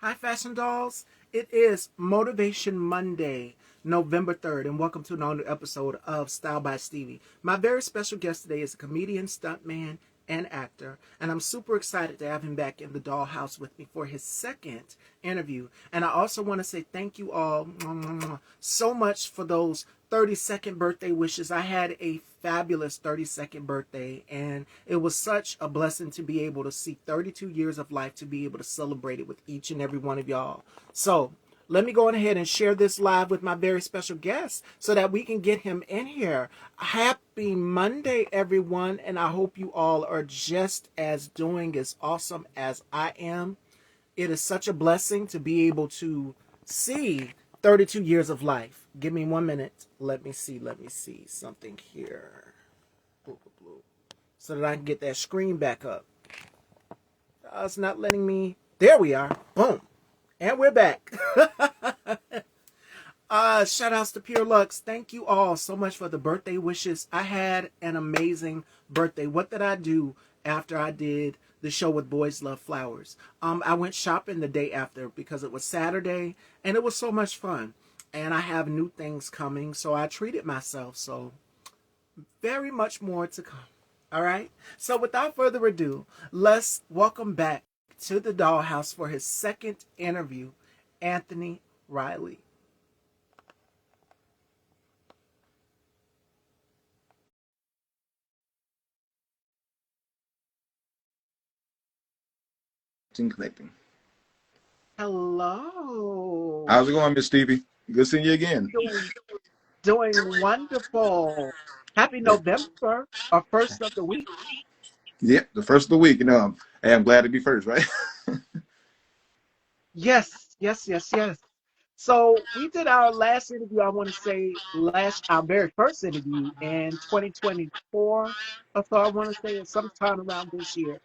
Hi, Fashion Dolls. It is Motivation Monday, November 3rd, and welcome to another episode of Style by Stevie. My very special guest today is a comedian, stuntman, and actor, and I'm super excited to have him back in the dollhouse with me for his second interview. And I also want to say thank you all so much for those 32nd birthday wishes. I had a fabulous 32nd birthday, and it was such a blessing to be able to see 32 years of life, to be able to celebrate it with each and every one of y'all. So let me go on ahead and share this live with my very special guest so that we can get him in here. Happy Monday, everyone, and I hope you all are just as doing as awesome as I am. It is such a blessing to be able to see 32 years of life. Give me 1 minute. Let me see something here. So that I can get that screen back up. It's not letting me. There we are. Boom. And we're back. Shout outs to Pure Lux. Thank you all so much for the birthday wishes. I had an amazing birthday. What did I do after I did the show with Boys Love Flowers? I went shopping the day after because it was Saturday and it was so much fun. And I have new things coming, so I treated myself. So very much more to come. All right. So without further ado, let's welcome back to the dollhouse for his second interview, Anthony Riley. Connecting. Hello. How's it going, Miss Stevie? Good seeing you again. Doing doing wonderful. Happy November, or first of the week. Yeah, the first of the week, hey, I'm glad to be first, right? Yes, yes, yes, yes. So we did our last interview, I want to say our very first interview in 2024. So I want to say it's sometime around this year.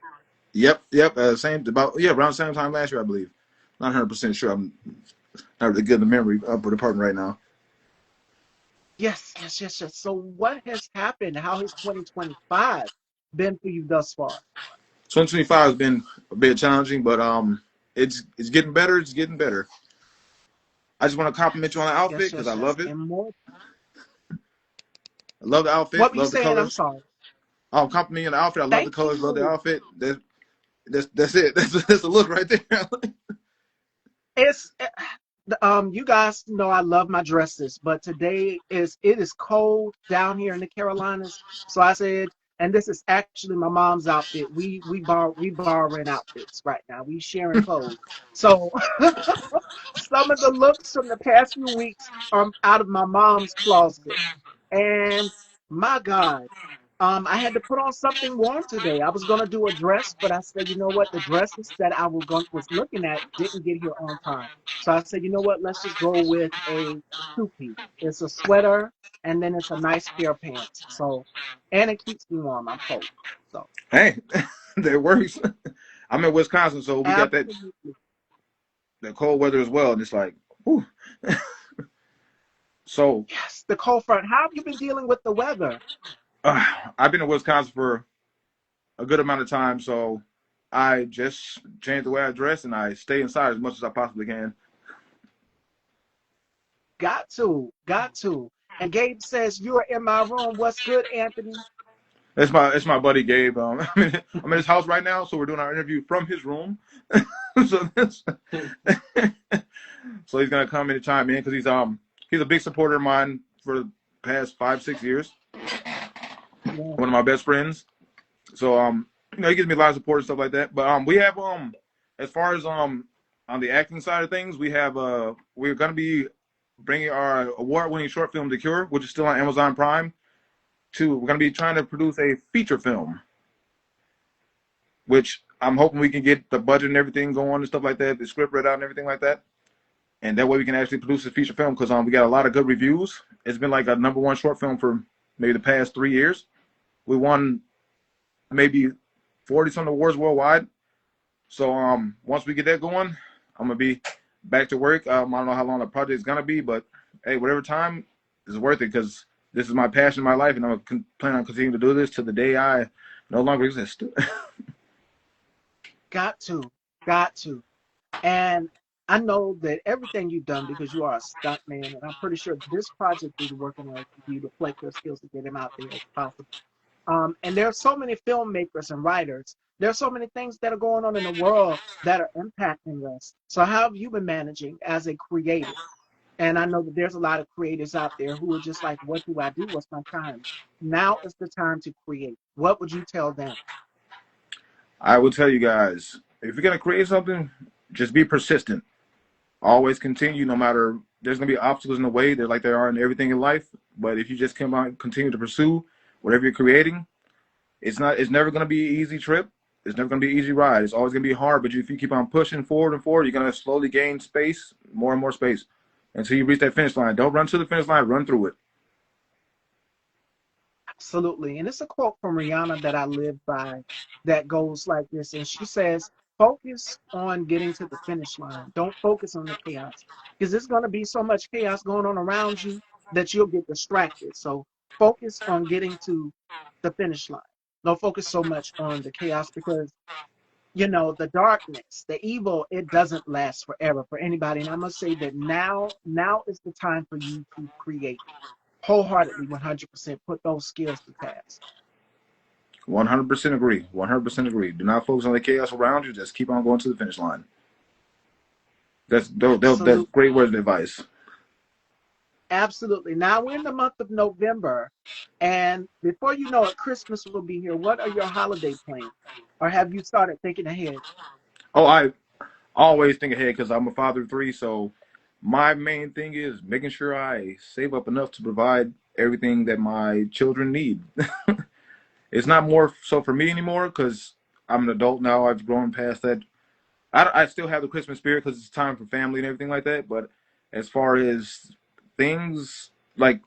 Yep. Around the same time last year, I believe. Not 100% sure. I'm not really good in the memory of the department right now. Yes, yes, yes, yes. So what has happened? How has 2025 been for you thus far? 2025 has been a bit challenging, but it's getting better. It's getting better. I just want to compliment you on the outfit Yes, because I yes, yes. love it. And more. I love the What outfit. were you Love the saying? I'm colors. sorry. Oh, complimenting on the outfit. I love the Thank colors. Love the you. outfit. That's it. That's the look right there. It's you guys know I love my dresses, but today it is cold down here in the Carolinas. So I said, and this is actually my mom's outfit. We borrowing outfits right now. We sharing clothes. So some of the looks from the past few weeks are out of my mom's closet. And my God, I had to put on something warm today. I was gonna do a dress, but I said, you know what? The dresses that was looking at didn't get here on time. So I said, you know what? Let's just go with a two-piece. It's a sweater and then it's a nice pair of pants. So, and it keeps me warm. I'm cold. So, Hey, that works. I'm in Wisconsin, so we got absolutely. that cold weather as well, and it's like, whew. So Yes, the cold front. How have you been dealing with the weather? uh, I've been in Wisconsin for a good amount of time, so I just changed the way I dress and I stay inside as much as I possibly can. Got to, got to. And Gabe says, you are in my room. What's good, Anthony? It's my buddy Gabe. I'm in his house right now, so we're doing our interview from his room. so that's, so he's gonna come in and chime in because he's a big supporter of mine for the past 5-6 years. Yeah. One of my best friends. So he gives me a lot of support and stuff like that. But we have as far as on the acting side of things, we're gonna be bringing our award-winning short film The Cure, which is still on Amazon Prime. We're gonna be trying to produce a feature film, which I'm hoping we can get the budget and everything going and stuff like that, the script read out and everything like that, and that way we can actually produce a feature film because we got a lot of good reviews. It's been like a #1 short film for maybe the past 3 years. We won maybe 40 some awards worldwide. So once we get that going, I'm gonna be back to work. I don't know how long the project is gonna be, but hey, whatever time is worth it because this is my passion in my life, and I'm gonna plan on continuing to do this to the day I no longer exist. Got to, got to. And I know that everything you've done because you are a stunt man, and I'm pretty sure this project that you're working on for you to flex your skills to get him out there as possible. And there are so many filmmakers and writers. There are so many things that are going on in the world that are impacting us. So how have you been managing as a creative? And I know that there's a lot of creators out there who are just like, what do I do? What's my time? Now is the time to create. What would you tell them? I will tell you guys, if you're gonna create something, just be persistent. Always continue, no matter there's gonna be obstacles in the way. There like there are in everything in life. But if you just come out and continue to pursue whatever you're creating, it's never gonna be an easy trip. It's never gonna be an easy ride. It's always gonna be hard. But if you keep on pushing forward and forward, you're gonna slowly gain space, more and more space, until you reach that finish line. Don't run to the finish line. Run through it. Absolutely. And it's a quote from Rihanna that I live by that goes like this. And she says, focus on getting to the finish line. Don't focus on the chaos because there's going to be so much chaos going on around you that you'll get distracted. So focus on getting to the finish line. Don't focus so much on the chaos because, the darkness, the evil, it doesn't last forever for anybody. And I must say that now is the time for you to create wholeheartedly 100% put those skills to task. 100% agree. 100% agree. Do not focus on the chaos around you. Just keep on going to the finish line. That's Absolutely. great words of advice. Absolutely. Now we're in the month of November, and before you know it, Christmas will be here. What are your holiday plans? Or have you started thinking ahead? Oh, I always think ahead because I'm a father of three. So my main thing is making sure I save up enough to provide everything that my children need. It's not more so for me anymore because I'm an adult now. I've grown past that. I still have the Christmas spirit because it's time for family and everything like that. But as far as things like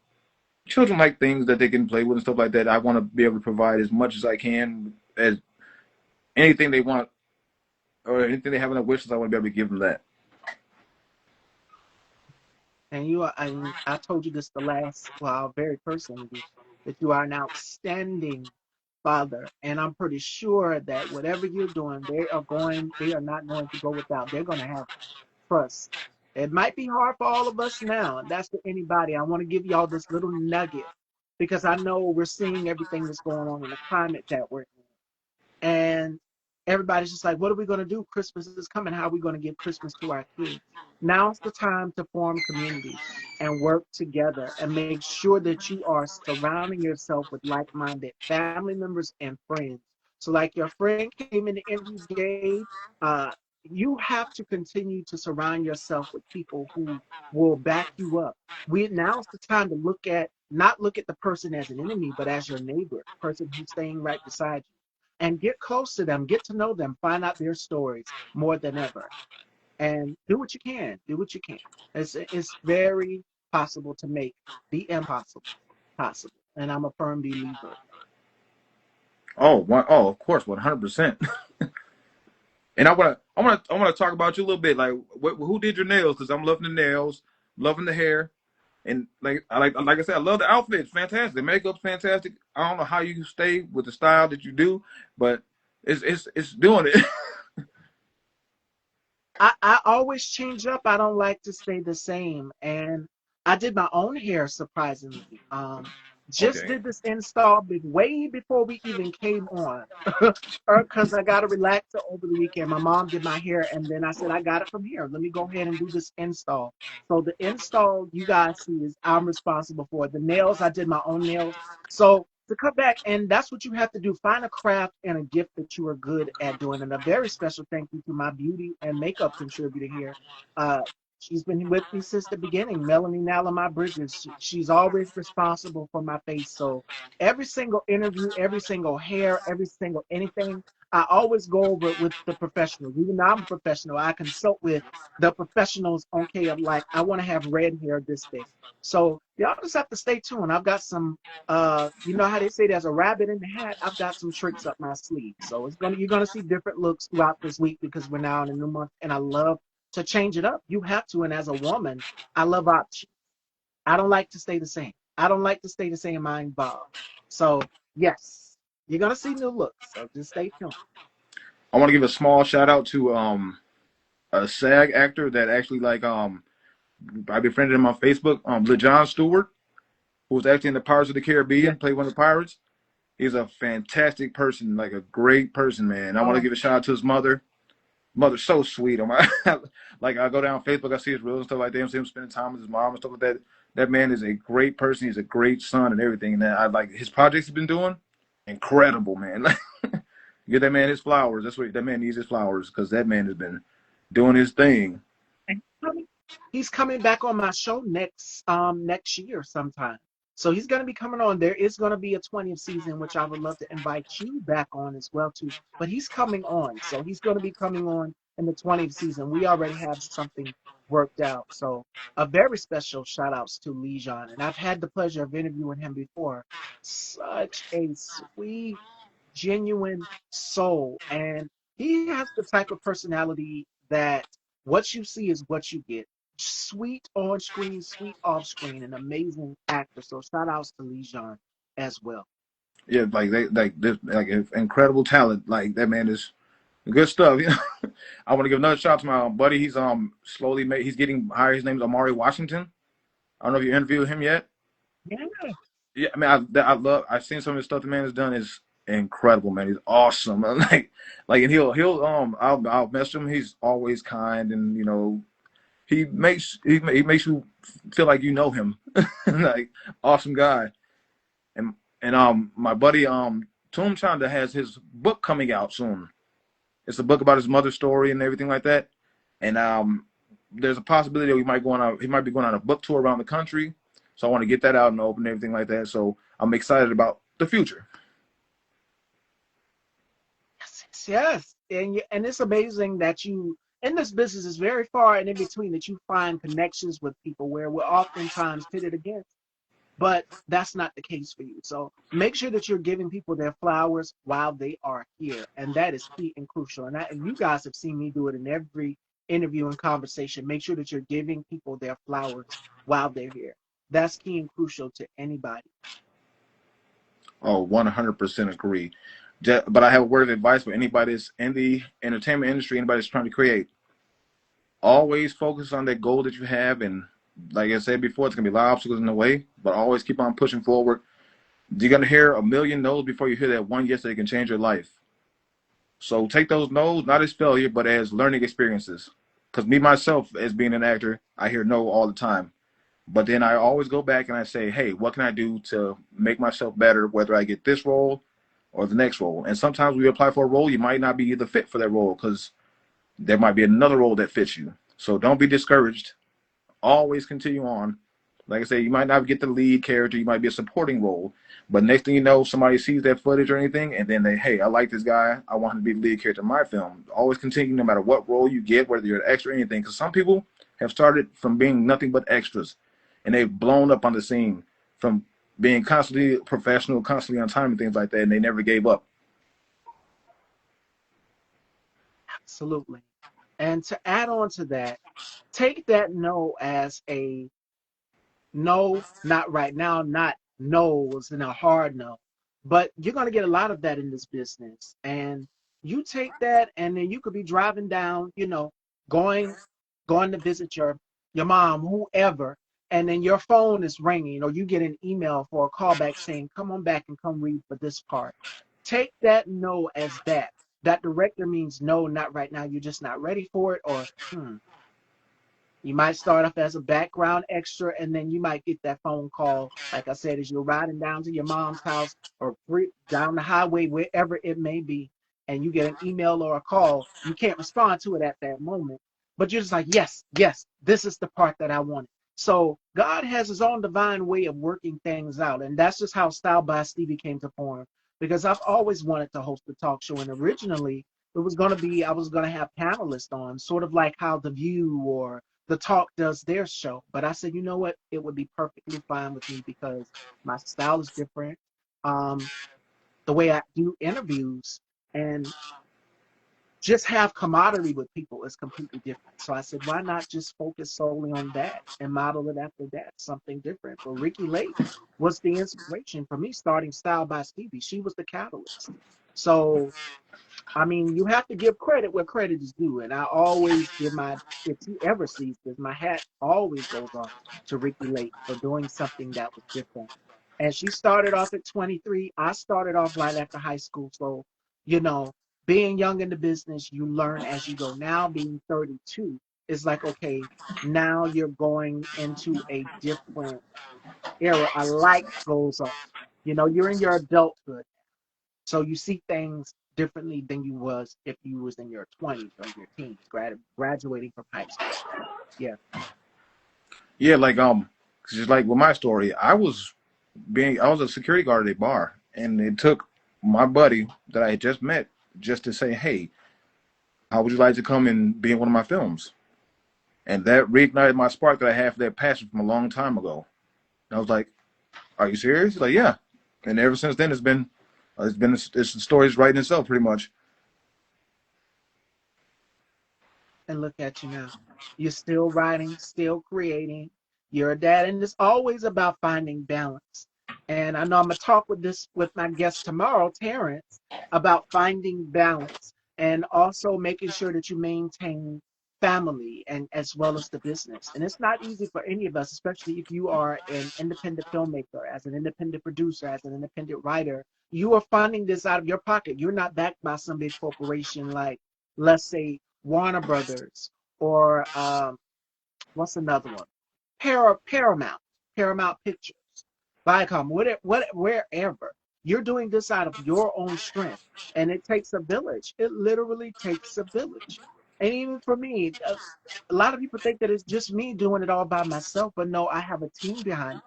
children like things that they can play with and stuff like that, I want to be able to provide as much as I can as anything they want or anything they have in their wishes. I want to be able to give them that. And I told you this the last, well, our very first interview, that you are an outstanding father. And I'm pretty sure that whatever you're doing, they are not going to go without. They're going to have trust. It might be hard for all of us now, and that's for anybody. I want to give y'all this little nugget because I know we're seeing everything that's going on in the climate that we're in. And everybody's just like, what are we going to do? Christmas is coming. How are we going to give Christmas to our kids? Now's the time to form community and work together and make sure that you are surrounding yourself with like-minded family members and friends. So like your friend came in the interview, Gabe, uh, you have to continue to surround yourself with people who will back you up. Now's the time to not look at the person as an enemy, but as your neighbor, person who's staying right beside you, and get close to them, get to know them, find out their stories more than ever, and do what you can. Do what you can. It's very possible to make the impossible possible, and I'm a firm believer of Oh, of course, 100%. And I wanna talk about you a little bit. Like, who did your nails? Because I'm loving the nails, loving the hair, and like I said, I love the outfits. Fantastic, the makeup's fantastic. I don't know how you stay with the style that you do, but it's doing it. I always change up. I don't like to stay the same. And I did my own hair surprisingly. Just Okay. did this install way before we even came on. Because I got to relax over the weekend. My mom did my hair, and then I said, I got it from here. Let me go ahead and do this install. So the install you guys see is I'm responsible for. The nails, I did my own nails. So to come back, and that's what you have to do. Find a craft and a gift that you are good at doing. And a very special thank you to my beauty and makeup contributor here. Uh, she's been with me since the beginning, Melanie Nalama Bridges. She's always responsible for my face. So every single interview, every single hair, every single anything, I always go over it with the professionals. Even though I'm a professional, I consult with the professionals. Okay, of like, I want to have red hair this day. So y'all just have to stay tuned. I've got some you know how they say there's a rabbit in the hat? I've got some tricks up my sleeve. So you're gonna see different looks throughout this week because we're now in a new month and I love to change it up. You have to, and as a woman, I love options. I don't like to stay the same. I don't like to stay the same mind Bob. So yes, you're gonna see new looks. So just stay tuned. I want to give a small shout out to a SAG actor that actually like I befriended him on Facebook. LeJon Stewart, who was actually in the Pirates of the Yeah. Caribbean, played one of the pirates. He's a fantastic person, like a great person, man. I want to Oh, give a shout out to his mother. Mother's so sweet. On my like I go down Facebook, I see his reels and stuff like that. I see him spending time with his mom and stuff like that. That man is a great person. He's a great son and everything. And I like his projects he's been doing. Incredible, man. Give that man his flowers. That's what that man needs his flowers because that man has been doing his thing. coming- he's coming back on my show next year sometime. So he's going to be coming on. There is going to be a 20th season, which I would love to invite you back on as well too. But he's coming on, so he's going to be coming on in the 20th season. We already have something worked out. So a very special shout outs to Lejon, and I've had the pleasure of interviewing him before. Such a sweet, genuine soul, and he has the type of personality that what you see is what you get. Sweet on screen, sweet off screen, an amazing actor. So shout outs to Lejon as well. Yeah, like they like this like incredible talent. Like that man is good stuff. I want to give another shout out to my buddy. He's slowly he's getting higher. His name is Amari Washington. I don't know if you interviewed him yet. Yeah. Yeah, I mean, I love. I've seen some of the stuff the man has done is incredible, man. He's awesome. And he'll I'll mess with him. He's always kind, and he makes you feel like you know him. Like awesome guy. And my buddy Toom Chanda has his book coming out soon. It's a book about his mother's story and everything like that. And there's a possibility that he might be going on a book tour around the country. So I want to get that out and open and everything like that. So I'm excited about the future. Yes, yes, yes. And it's amazing that you in this business is very far and in between that you find connections with people where we're oftentimes pitted against. But that's not the case for you. So make sure that you're giving people their flowers while they are here. And that is key and crucial. And you guys have seen me do it in every interview and conversation. Make sure that you're giving people their flowers while they're here. That's key and crucial to anybody. Oh, 100% agree. But I have a word of advice for anybody that's in the entertainment industry, anybody that's trying to create. Always focus on that goal that you have. And like I said before, it's going to be a lot of obstacles in the way, but always keep on pushing forward. You're going to hear a million no's before you hear that one yes that can change your life. So take those no's not as failure, but as learning experiences. Because me, myself, as being an actor, I hear no all the time. But then I always go back and I say, hey, what can I do to make myself better, whether I get this role or the next role? And sometimes when you apply for a role, you might not be the fit for that role because there might be another role that fits you. So don't be discouraged. Always continue on. Like I say, you might not get the lead character, you might be a supporting role, but next thing you know, somebody sees that footage or anything, and then hey, I like this guy, I want him to be the lead character in my film. Always continue, no matter what role you get, whether you're an extra or anything, because some people have started from being nothing but extras, and they've blown up on the scene from being constantly professional, constantly on time, and things like that, and they never gave up. Absolutely. And to add on to that, take that no as a no, not right now, not no's and a hard no. But you're going to get a lot of that in this business. And you take that and then you could be driving down, going going to visit your mom, whoever, and then your phone is ringing or you get an email for a call back saying, "Come on back and come read for this part." Take that no as that. That director means no, not right now. You're just not ready for it, or you might start off as a background extra, and then you might get that phone call, like I said, as you're riding down to your mom's house or down the highway, wherever it may be, and you get an email or a call. You can't respond to it at that moment, but you're just like, yes, yes, this is the part that I wanted. So God has his own divine way of working things out, and that's just how Style by Stevie came to form. Because I've always wanted to host a talk show, and originally it was going to be I was going to have panelists on, sort of like how The View or the talk does their show. But I said, you know what? It would be perfectly fine with me because my style is different. Um, the way I do interviews and just have camaraderie with people is completely different. So I said, why not just focus solely on that and model it after that, something different. For Ricky Lake was the inspiration for me starting Style by Stevie. She was the catalyst. So I mean, you have to give credit where credit is due. And I always give if she ever sees this, my hat always goes off to Ricky Lake for doing something that was different. And she started off at 23. I started off right after high school. So, you know, being young in the business, you learn as you go. Now, being 32 is like, okay, now you're going into a different era. A light goes on. You know, you're in your adulthood. So you see things differently than you was if you was in your 20s or your teens, graduating from high school. Yeah, Yeah, like just like with my story, I was a security guard at a bar, and it took my buddy that I had just met just to say, "Hey, how would you like to come and be in one of my films?" And that reignited my spark that I had for that passion from a long time ago. And I was like, "Are you serious?" He's like, "Yeah." And ever since then, it's the story's writing itself pretty much. and look at you now. You're still writing, still creating. You're a dad, and it's always about finding balance. And I know I'm gonna talk with my guest tomorrow, Terrence, about finding balance and also making sure that you maintain family and as well as the business. And it's not easy for any of us, especially if you are an independent filmmaker, as an independent producer, as an independent writer. You are funding this out of your pocket. You're not backed by some big corporation like, let's say, Warner Brothers or what's another one? Paramount, Paramount Pictures, Viacom, wherever. You're doing this out of your own strength, and it takes a village. It literally takes a village. And even for me, a lot of people think that it's just me doing it all by myself, but no, I have a team behind me.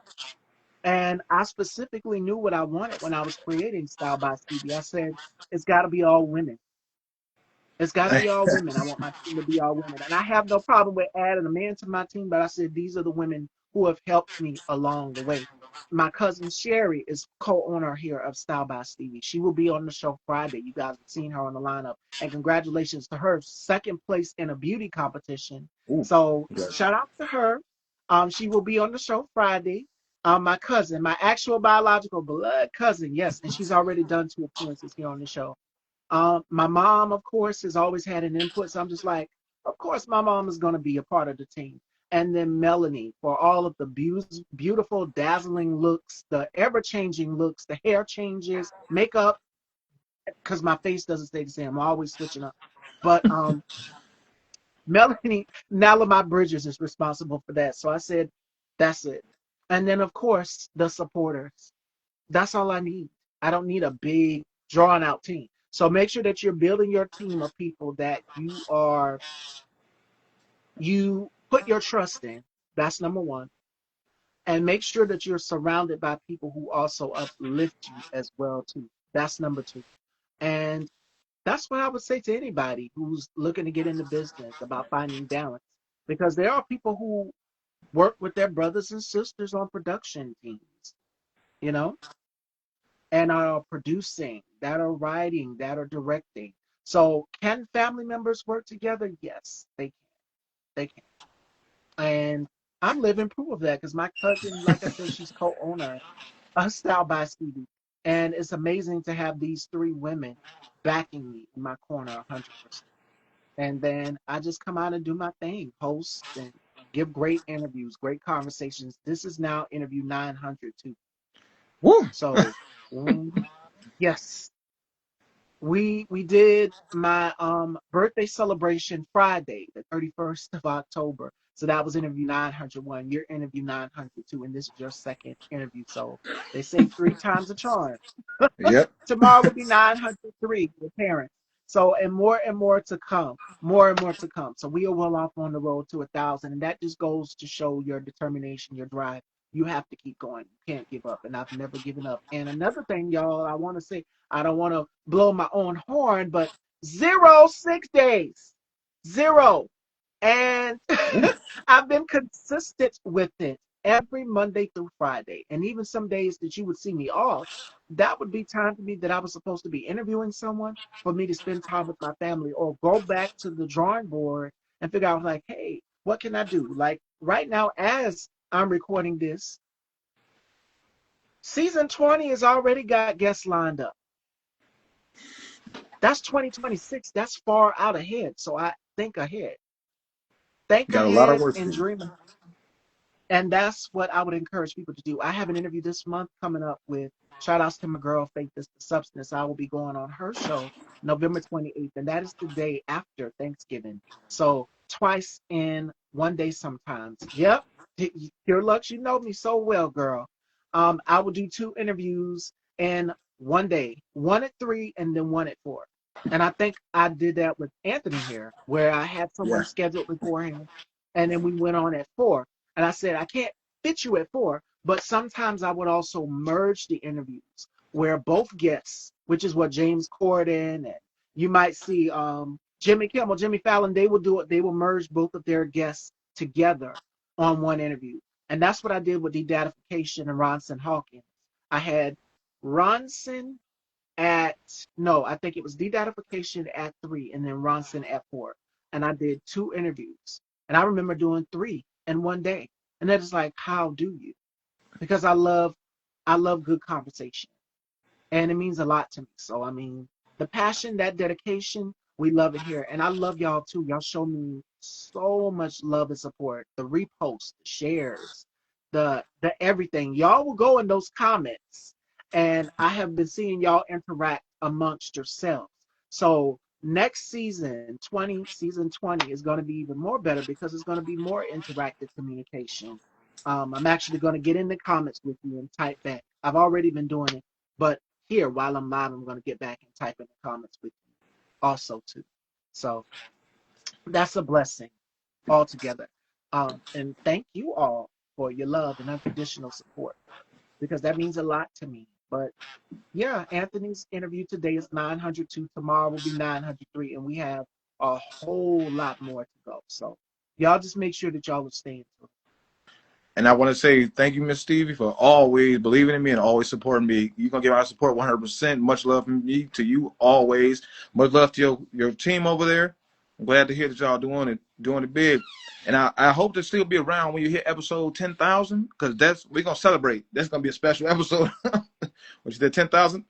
And I specifically knew what I wanted when I was creating Style by Stevie. I said, it's got to be all women. It's got to be all women. I want my team to be all women. And I have no problem with adding a man to my team, but I said these are the women who have helped me along the way. My cousin Sherry is co-owner here of Style by Stevie. She will be on the show Friday. You guys have seen her on the lineup. And congratulations to her, second place in a beauty competition. Ooh, So okay. shout out to her. She will be on the show Friday. My cousin, my actual biological blood cousin, yes, and she's already done 2 appearances here on the show. My mom, of course, has always had an input. So I'm just like, of course, my mom is going to be a part of the team. And then Melanie for all of the beautiful, dazzling looks, the ever changing looks, the hair changes, makeup, because my face doesn't stay the same. I'm always switching up. But Melanie, Nalamai Bridges is responsible for that. So I said, that's it. And then, of course, the supporters. That's all I need. I don't need a big drawn out team. So make sure that you're building your team of people that you put your trust in. That's number one. And make sure that you're surrounded by people who also uplift you as well too. That's number two. And that's what I would say to anybody who's looking to get into business about finding balance. Because there are people who work with their brothers and sisters on production teams, you know, and are producing, that are writing, that are directing. So can family members work together? Yes, they can. They can. And I'm living proof of that because my cousin, like I said, she's co-owner of Style by Stevie. And it's amazing to have these three women backing me in my corner 100%. And then I just come out and do my thing, host and give great interviews, great conversations. This is now interview 900 too. Woo. So, yes, we did my birthday celebration Friday, the 31st of October. So that was interview 901. Your interview 902, and this is your second interview. So they say three times a charm. Yep. Tomorrow will be 903 with parents. So and more to come, more and more to come. So we are well off on the road to 1,000, and that just goes to show your determination, your drive. You have to keep going. You can't give up, and I've never given up. And another thing, y'all, I want to say, I don't want to blow my own horn, but 6 days, zero, and Ooh. I've been consistent with it every Monday through Friday, and even some days that you would see me off that would be time for me that I was supposed to be interviewing someone for me to spend time with my family or go back to the drawing board and figure out like, hey, what can I do? Like right now, as I'm recording this, season 20 has already got guests lined up. That's 2026. That's far out ahead. So I think ahead. Think Got a lot of ahead work to and do. dream. And that's what I would encourage people to do. I have an interview this month coming up with, shout outs to my girl, Faith is the Substance. I will be going on her show November 28th, and that is the day after Thanksgiving. So twice in one day sometimes. Yep. Your luck, you know me so well, girl. I will do two interviews in one day, one at 3 and then one at 4. And I think I did that with Anthony here, where I had Yeah. someone scheduled beforehand, and then we went on at 4. And I said, I can't fit you at 4, but sometimes I would also merge the interviews where both guests, which is what James Corden and you might see Jimmy Kimmel, Jimmy Fallon, they will do it. They will merge both of their guests together on one interview. And that's what I did with Dedatification and Ronson Hawkins. I had Ronson at, no, I think it was Dedatification at 3 and then Ronson at 4. And I did two interviews. And I remember doing 3 in one day. And that is like, how do you? Because I love good conversation, and it means a lot to me. So I mean, the passion, that dedication, we love it here, and I love y'all too. Y'all show me so much love and support. The reposts, the shares, the everything. Y'all will go in those comments, and I have been seeing y'all interact amongst yourselves. So next season, season 20 is going to be even more better because it's going to be more interactive communication. I'm actually going to get in the comments with you and type back. I've already been doing it, but here while I'm live, I'm going to get back and type in the comments with you also too. So that's a blessing altogether. And thank you all for your love and unconditional support because that means a lot to me. But yeah, Anthony's interview today is 902. Tomorrow will be 903, and we have a whole lot more to go. So y'all just make sure that y'all are staying tuned. And I want to say thank you, Miss Stevie, for always believing in me and always supporting me. You're going to get my support 100%. Much love from me to you always. Much love to your team over there. I'm glad to hear that y'all doing it big. And I hope to still be around when you hit episode 10,000 because we're going to celebrate. That's going to be a special episode. Which is the 10,000.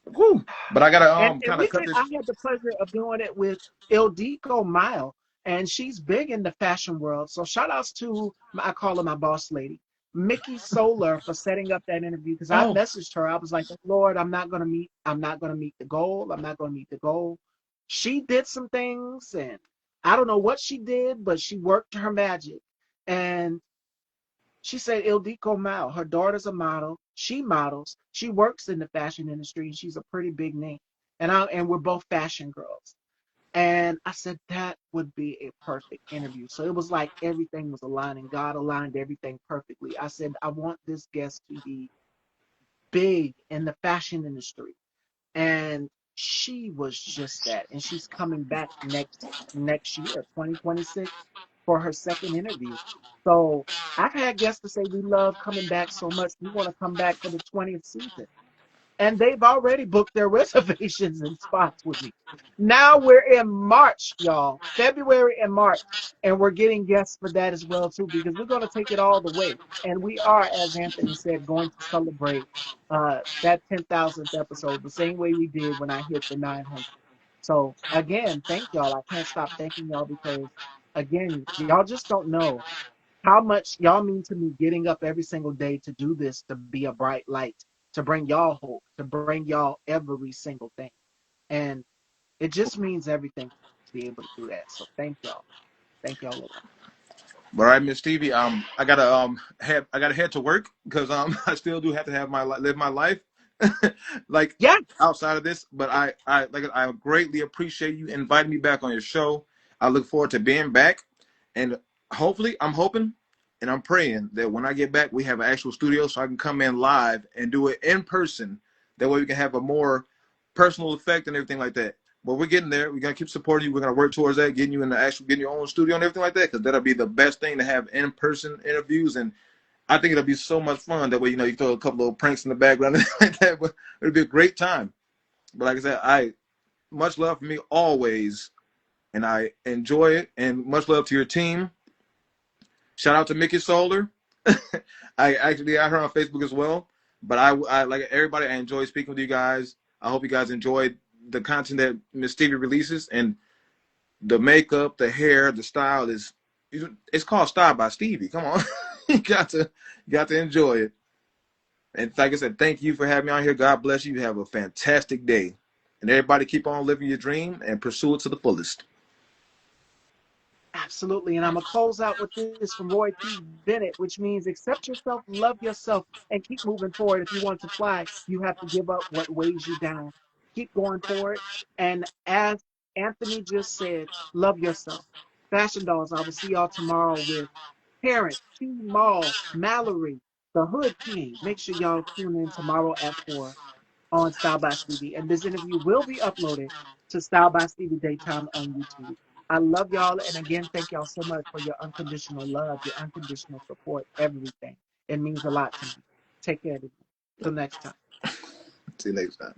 Woo. But I got And to and kind of we cut did. I this. had the pleasure of doing it with Ildiko Mile, and she's big in the fashion world. So shout outs to I call her my boss lady, Mickey Solar, for setting up that interview because I Oh, messaged her. I was like, Lord, I'm not gonna meet. I'm not gonna meet the goal. I'm not gonna meet the goal. She did some things, and I don't know what she did, but she worked her magic. And she said Ildiko Mile. Her daughter's a model. She models. She works in the fashion industry, and she's a pretty big name. And we're both fashion girls. And I said that would be a perfect interview. So it was like everything was aligning. God aligned everything perfectly. I said I want this guest to be big in the fashion industry, and she was just that. And she's coming back next year, 2026, for her second interview. So I've had guests to say we love coming back so much we want to come back for the 20th season, and they've already booked their reservations and spots with me. Now we're in March, y'all, February and March, and we're getting guests for that as well too, because we're going to take it all the way, and we are, as Anthony said, going to celebrate that 10,000th episode the same way we did when I hit the 900. So again, thank y'all. I can't stop thanking y'all because again, y'all just don't know how much y'all mean to me getting up every single day to do this, to be a bright light, to bring y'all hope, to bring y'all every single thing. And it just means everything to be able to do that. So thank y'all. Thank y'all a lot. all right, Miss Stevie. I gotta head to work because I still do have to have live my life, like Yeah. outside of this. But I greatly appreciate you inviting me back on your show. I look forward to being back, and hopefully, I'm hoping and I'm praying that when I get back, we have an actual studio so I can come in live and do it in person. That way, we can have a more personal effect and everything like that. But we're getting there. We're gonna keep supporting you. We're gonna work towards that, getting your own studio and everything like that, because that'll be the best thing to have in-person interviews. And I think it'll be so much fun. That way, you throw a couple of pranks in the background and like that. But it'll be a great time. But like I said, I much love for me always, and I enjoy it. And much love to your team. Shout out to Mickey Solar. I actually got her on Facebook as well. But I like everybody. I enjoy speaking with you guys. I hope you guys enjoyed the content that Miss Stevie releases, and the makeup, the hair, the style is it's called Style by Stevie. Come on, you got to enjoy it. And like I said, thank you for having me on here. God bless you. You have a fantastic day, and everybody keep on living your dream and pursue it to the fullest. Absolutely. And I'm going to close out with this from Roy T. Bennett, which means accept yourself, love yourself, and keep moving forward. If you want to fly, you have to give up what weighs you down. Keep going forward. And as Anthony just said, love yourself. Fashion Dolls, I will see y'all tomorrow with Terrence, T. Mall, Mallory, the Hood King. Make sure y'all tune in tomorrow at 4 on Style by Stevie. And this interview will be uploaded to Style by Stevie Daytime on YouTube. I love y'all. And again, thank y'all so much for your unconditional love, your unconditional support, everything. It means a lot to me. Take care, everyone. Till next time. See you next time.